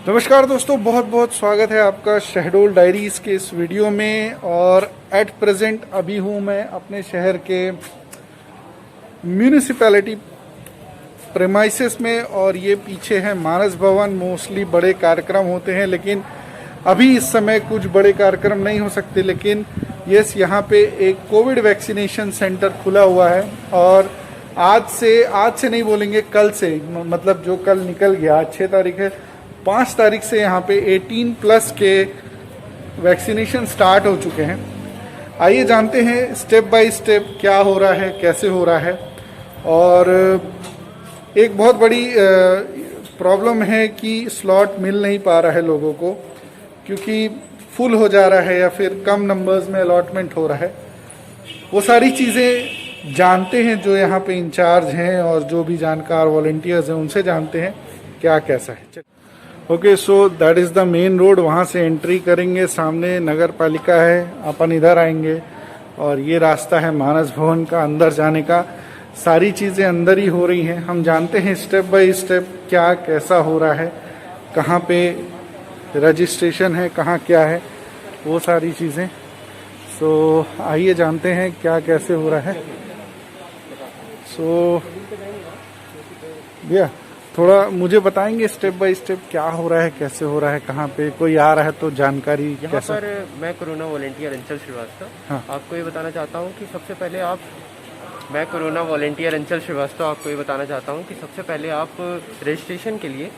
नमस्कार दोस्तों, बहुत बहुत स्वागत है आपका शहडोल डायरीज के इस वीडियो में। और एट प्रेजेंट अभी हूँ मैं अपने शहर के म्यूनिसिपैलिटी प्रेमाइसेस में, और ये पीछे है मानस भवन। मोस्टली बड़े कार्यक्रम होते हैं, लेकिन अभी इस समय कुछ बड़े कार्यक्रम नहीं हो सकते। लेकिन यस, यहाँ पे एक कोविड वैक्सीनेशन सेंटर खुला हुआ है। और आज से नहीं बोलेंगे, कल से, मतलब जो कल निकल गया, आज 6 तारीख है, 5 तारीख से यहाँ पे 18+ के वैक्सीनेशन स्टार्ट हो चुके हैं। आइए जानते हैं स्टेप बाय स्टेप क्या हो रहा है, कैसे हो रहा है। और एक बहुत बड़ी प्रॉब्लम है कि स्लॉट मिल नहीं पा रहा है लोगों को, क्योंकि फुल हो जा रहा है या फिर कम नंबर्स में अलॉटमेंट हो रहा है। वो सारी चीज़ें जानते हैं जो यहाँ पे इंचार्ज हैं, और जो भी जानकार वॉलंटियर्स हैं उनसे जानते हैं क्या कैसा है। Okay, so that is the main road. वहाँ से एंट्री करेंगे, सामने नगर पालिका है, अपन इधर आएंगे और ये रास्ता है मानस भवन का अंदर जाने का। सारी चीज़ें अंदर ही हो रही हैं। हम जानते हैं स्टेप बाय स्टेप क्या कैसा हो रहा है, कहाँ पे रजिस्ट्रेशन है, कहाँ क्या है, वो सारी चीज़ें। सो आइए जानते हैं क्या कैसे हो रहा है। सो भैया थोड़ा मुझे बताएंगे स्टेप बाय स्टेप क्या हो रहा है, कैसे हो रहा है, कहाँ पे कोई आ रहा है तो जानकारी यहाँ पर मैं कोरोना वॉलेंटियर अंचल श्रीवास्तव। हाँ। आपको ये बताना चाहता हूँ कि सबसे पहले मैं कोरोना वॉलेंटियर अंचल श्रीवास्तव आपको ये बताना चाहता हूँ कि सबसे पहले आप रजिस्ट्रेशन के लिए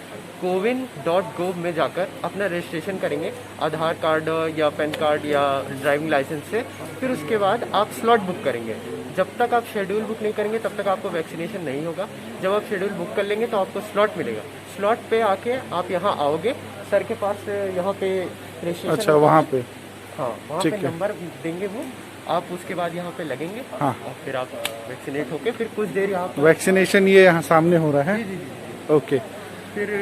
cowin.gov में जाकर अपना रजिस्ट्रेशन करेंगे, आधार कार्ड या पैन कार्ड या ड्राइविंग लाइसेंस से। फिर उसके बाद आप स्लॉट बुक करेंगे। जब तक आप शेड्यूल बुक नहीं करेंगे तब तक आपको वैक्सीनेशन नहीं होगा। जब आप शेड्यूल बुक कर लेंगे तो आपको स्लॉट मिलेगा। स्लॉट पे आके आप यहाँ आओगे, सर के पास यहाँ पे रजिस्ट्रेशन। अच्छा, वहाँ पे? हाँ, वहाँ पे नंबर देंगे वो, आप उसके बाद यहाँ पे लगेंगे। हाँ। और फिर आप वैक्सीनेट होके फिर कुछ देर यहाँ वैक्सीनेशन ये यहाँ सामने हो रहा है। जी। ओके, फिर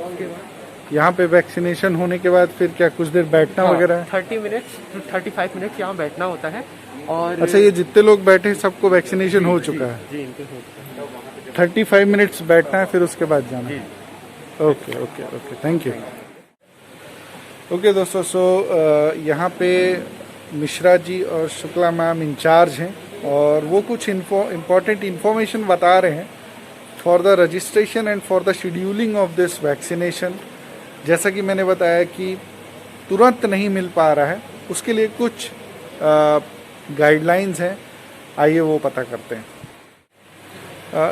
उसके बाद यहाँ पे वैक्सीनेशन होने के बाद फिर क्या कुछ देर बैठना वगैरह है? 30 मिनट्स to 35 मिनट यहाँ बैठना होता है। और अच्छा, ये जितने लोग बैठे हैं सबको वैक्सीनेशन हो चुका है? जी, इनके हो चुका है। 35 मिनट्स बैठना है, फिर उसके बाद जाना है। Okay okay okay, thank you. Okay दोस्तों, सो यहाँ पे मिश्रा जी और शुक्ला मैम इंचार्ज हैं, और वो कुछ इम्पोर्टेंट इन्फॉर्मेशन बता रहे हैं for the registration and for the scheduling of this vaccination. जैसा कि मैंने बताया कि तुरंत नहीं मिल पा रहा है, उसके लिए कुछ गाइडलाइंस हैं। आइए वो पता करते हैं।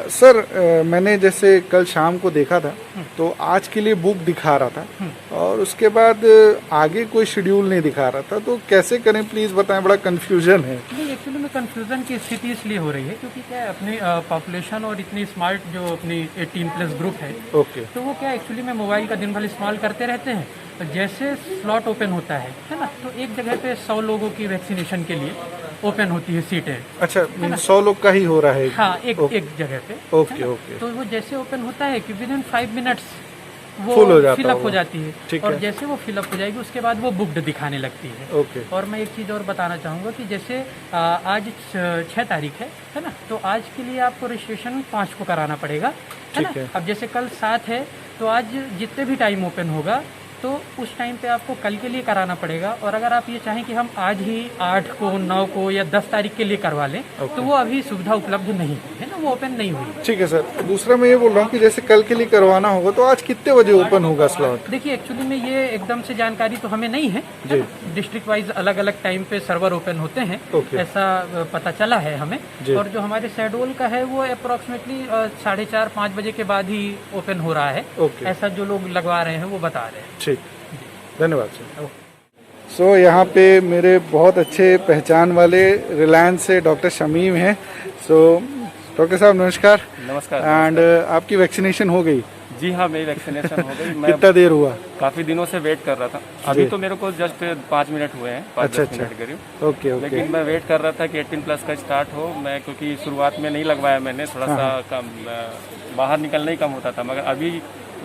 सर, मैंने जैसे कल शाम को देखा था तो आज के लिए बुक दिखा रहा था, और उसके बाद आगे कोई शेड्यूल नहीं दिखा रहा था। तो कैसे करें प्लीज़ बताएं, बड़ा कंफ्यूजन है। नहीं, एक्चुअली में कंफ्यूजन की स्थिति इसलिए हो रही है क्योंकि क्या है, अपनी पॉपुलेशन और इतनी स्मार्ट जो अपनी 18+ ग्रुप है, ओके, तो वो क्या एक्चुअली में मोबाइल का दिन भर इस्तेमाल करते रहते हैं। तो जैसे स्लॉट ओपन होता है ना, तो एक जगह पे 100 लोगों की वैक्सीनेशन के लिए ओपन होती है सीटें। अच्छा, 100 लोग का ही हो रहा है? हाँ, एक जगह पे। Okay okay. तो वो जैसे ओपन होता है कि विदिन 5 मिनट्स वो फुल हो जाता फिलअप हो जाती है। ठीक और है। जैसे वो फिलअप हो जाएगी उसके बाद वो बुक्ड दिखाने लगती है। ओके। और मैं एक चीज़ और बताना चाहूँगा कि जैसे आज 6 तारीख है ना, तो आज के लिए आपको रजिस्ट्रेशन 5 को कराना पड़ेगा, है ना। अब जैसे कल 7 है, तो आज जितने भी टाइम ओपन होगा तो उस टाइम पे आपको कल के लिए कराना पड़ेगा। और अगर आप ये चाहें कि हम आज ही 8 को, 9 को या 10 तारीख के लिए करवा लें, तो वो अभी सुविधा उपलब्ध नहीं है ना, वो ओपन नहीं हुई। ठीक है सर। दूसरा मैं ये बोल रहा हूँ कि जैसे कल के लिए करवाना होगा तो आज कितने बजे ओपन होगा स्लॉट? देखिए, एक्चुअली में ये एकदम से जानकारी तो हमें नहीं है जी। डिस्ट्रिक्ट वाइज अलग अलग टाइम पे सर्वर ओपन होते हैं, ऐसा पता चला है हमें। और जो हमारे शहडोल का है वो अप्रोक्सीमेटली 4:30-5 बजे के बाद ही ओपन हो रहा है, ऐसा जो लोग लगवा रहे हैं वो बता रहे हैं। ठीक, धन्यवाद सर। सो यहाँ पे मेरे बहुत अच्छे पहचान वाले रिलायंस से डॉक्टर शमीम हैं। सो डॉक्टर साहब नमस्कार। नमस्कार। एंड आपकी वैक्सीनेशन हो गई? जी हाँ, मेरी वैक्सीनेशन हो गई। मैं कितना देर हुआ? काफी दिनों से वेट कर रहा था। अभी तो मेरे को जस्ट 5 मिनट हुए हैं, 5-10 मिनट करीब। ओके। लेकिन मैं वेट कर रहा था कि 18+ का स्टार्ट हो। मैं क्योंकि शुरुआत में नहीं लगवाया मैंने, थोड़ा सा कम बाहर निकलना ही कम होता था, मगर अभी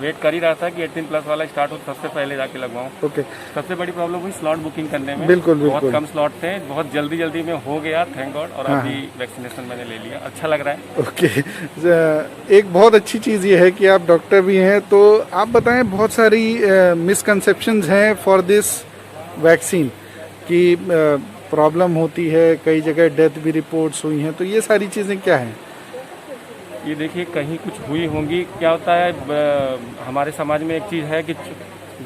वेट कर ही रहा था कि 18+ वाला स्टार्ट हो तो सबसे पहले जाके लगवाऊं। ओके, सबसे बड़ी प्रॉब्लम हुई स्लॉट बुकिंग करने में। बिल्कुल, बहुत बिल्कुल। कम स्लॉट थे, बहुत जल्दी में हो गया, थैंक गॉड। और अभी वैक्सीनेशन मैंने ले लिया, अच्छा लग रहा है। ओके, एक बहुत अच्छी चीज़ ये है कि आप डॉक्टर भी हैं, तो आप बताएं, बहुत सारी मिसकंसेप्शंस हैं फॉर दिस वैक्सीन कि प्रॉब्लम होती है, कई जगह डेथ भी रिपोर्ट्स हुई हैं, तो ये सारी चीज़ें क्या हैं? ये देखिए, कहीं कुछ हुई होंगी। क्या होता है, हमारे समाज में एक चीज़ है कि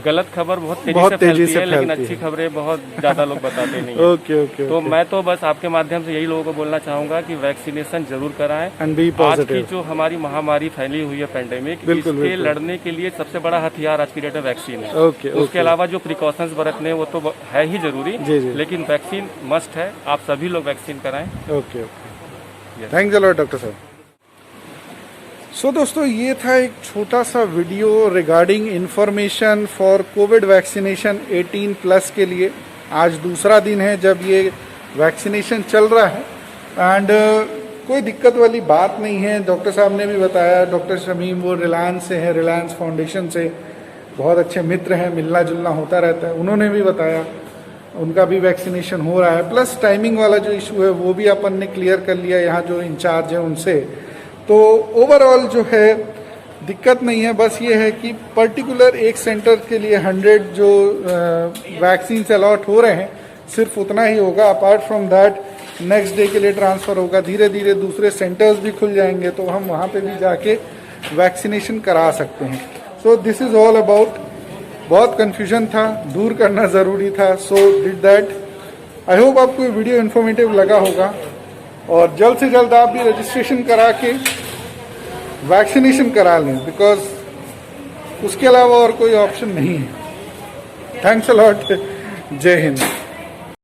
गलत खबर बहुत तेजी से फैलती है, लेकिन अच्छी खबरें बहुत ज़्यादा लोग बताते नहीं हैं। ओके। तो मैं तो बस आपके माध्यम से यही लोगों को बोलना चाहूँगा कि वैक्सीनेशन जरूर कराएं। एंड बी आज की पॉजिटिव। जो हमारी महामारी फैली हुई है पेंडेमिक, इसके लड़ने के लिए सबसे बड़ा हथियार आज की डेट में वैक्सीन है। ओके। उसके अलावा जो प्रिकॉशंस बरतने वो तो है ही जरूरी, जी। लेकिन वैक्सीन मस्ट है। आप सभी लोग वैक्सीन कराएं। Okay. Thanks a lot doctor साहब। सो दोस्तों, ये था एक छोटा सा video regarding information for Covid vaccination 18+ के लिए। आज दूसरा दिन है जब ये वैक्सीनेशन चल रहा है एंड कोई दिक्कत वाली बात नहीं है। डॉक्टर साहब ने भी बताया, डॉक्टर शमीम वो रिलायंस से हैं, रिलायंस फाउंडेशन से बहुत अच्छे मित्र हैं, मिलना जुलना होता रहता है। उन्होंने भी बताया उनका भी वैक्सीनेशन हो रहा है, प्लस टाइमिंग वाला जो इशू है वो भी अपन ने क्लियर कर लिया यहाँ जो इंचार्ज है उनसे। तो ओवरऑल जो है दिक्कत नहीं है, बस ये है कि पर्टिकुलर एक सेंटर के लिए 100 जो वैक्सीन अलॉट हो रहे हैं सिर्फ उतना ही होगा। Apart from that next day के लिए ट्रांसफ़र होगा। धीरे धीरे दूसरे सेंटर्स भी खुल जाएंगे तो हम वहाँ पे भी जाके वैक्सीनेशन करा सकते हैं। So this is all about. बहुत कन्फ्यूजन था, दूर करना ज़रूरी था, so did that. I hope आपको ये वीडियो इन्फॉर्मेटिव लगा होगा और जल्द से जल्द आप भी रजिस्ट्रेशन करा के वैक्सीनेशन करा लें, बिकॉज उसके अलावा और कोई ऑप्शन नहीं है। Thanks a lot. जय हिंद।